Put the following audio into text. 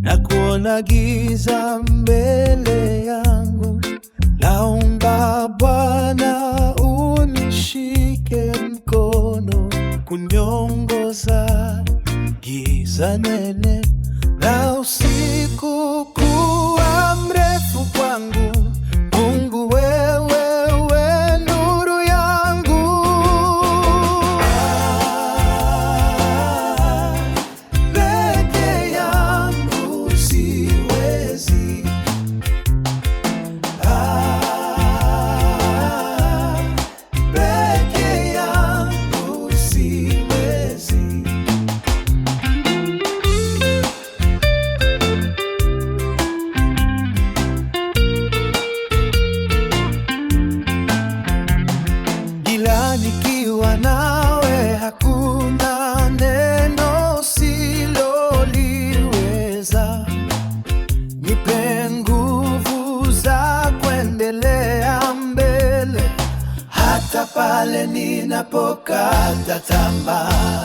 na kuona giza mbele yangu. Naomba Bwana unishike mkono, kuniongoza giza nene na usiku kuwa mrefu kwangu. Mungu wewe nuru yangu. Peke yangu siwezi, peke yangu siwezi. Ila nikiwa nawe hakuna neno siloliweza. Nipe nguvu za kuendelea mbele, hata pale ninapokata tamaa.